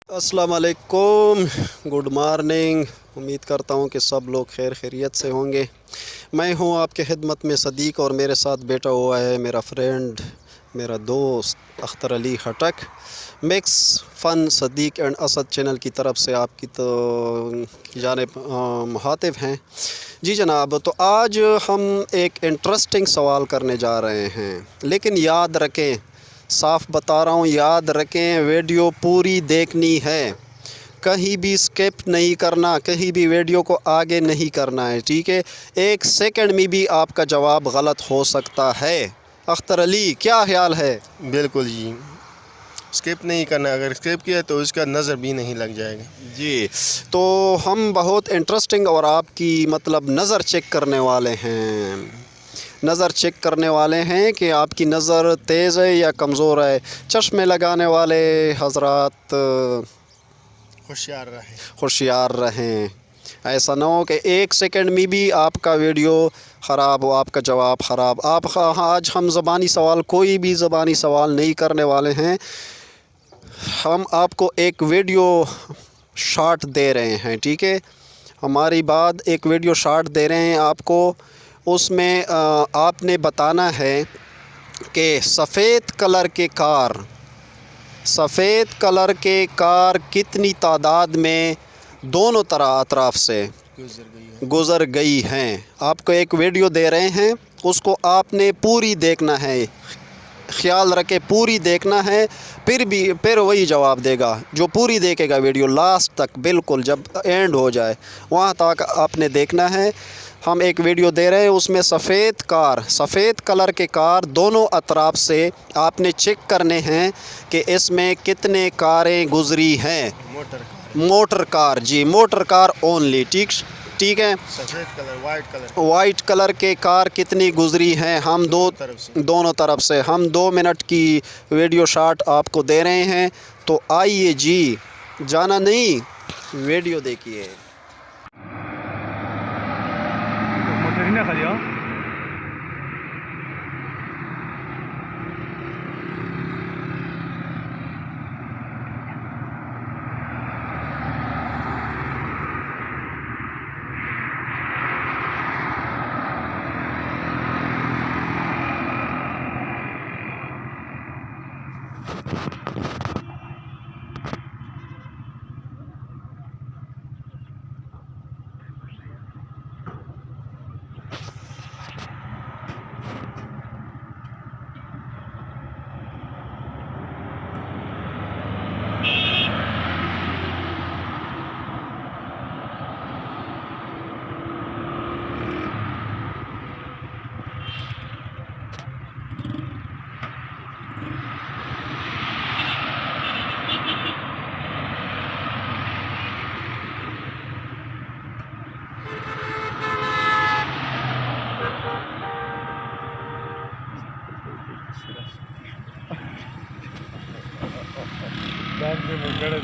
अस्सलाम वालेकुम, good morning. उम्मीद करता हूँ कि सब लोग खैर खैरियत से होंगे। मैं हूँ आपके खिदमत में सदीक़ और मेरे साथ बैठा हुआ है मेरा फ्रेंड, मेरा दोस्त Akhtar Ali Khatak. Mix fun Sadiq and Asad channel की तरफ से आपकी जानिब मुखातिब हैं। जी जनाब, तो आज हम एक इंटरेस्टिंग सवाल करने जा रहे हैं, लेकिन याद रखें, साफ बता रहा हूँ, याद रखें, वीडियो पूरी देखनी है, कहीं भी स्किप नहीं करना, कहीं भी वीडियो को आगे नहीं करना है, ठीक है। एक सेकंड में भी आपका जवाब गलत हो सकता है। अख्तर अली, क्या ख्याल है? बिल्कुल जी, स्किप नहीं करना। अगर स्किप किया तो उसका नज़र भी नहीं लग जाएगा जी। तो हम बहुत इंटरेस्टिंग और आपकी मतलब नज़र चेक करने वाले हैं, नज़र चेक करने वाले हैं कि आपकी नज़र तेज़ है या कमज़ोर है। चश्मे लगाने वाले हजरात होशियार रहें। ऐसा ना हो कि एक सेकंड में भी आपका वीडियो ख़राब हो, आपका जवाब ख़राब। आज हम ज़बानी सवाल, कोई भी ज़बानी सवाल नहीं करने वाले हैं। हम आपको एक वीडियो शॉट दे रहे हैं, ठीक है। हमारी बात, एक वीडियो शॉट दे रहे हैं आपको। उसमें आपने बताना है कि सफ़ेद कलर के कार कितनी तादाद में दोनों अतराफ़ से गुज़र गई हैं। आपको एक वीडियो दे रहे हैं, उसको आपने पूरी देखना है, ख्याल रखे पूरी देखना है। फिर वही जवाब देगा जो पूरी देखेगा वीडियो लास्ट तक, बिल्कुल जब एंड हो जाए वहाँ तक आपने देखना है। हम एक वीडियो दे रहे हैं, उसमें सफ़ेद कलर के कार दोनों अतराफ से आपने चेक करने हैं कि इसमें कितने कारें गुज़री हैं। मोटर कार जी, मोटर कार ओनली, ठीक है। सफ़ेद कलर, वाइट कलर के कार कितनी गुज़री हैं, हम दोनों तरफ से हम 2 मिनट की वीडियो शॉट आपको दे रहे हैं। तो आइए जी, जाना नहीं, वीडियो देखिए। बैंक में मुकड़े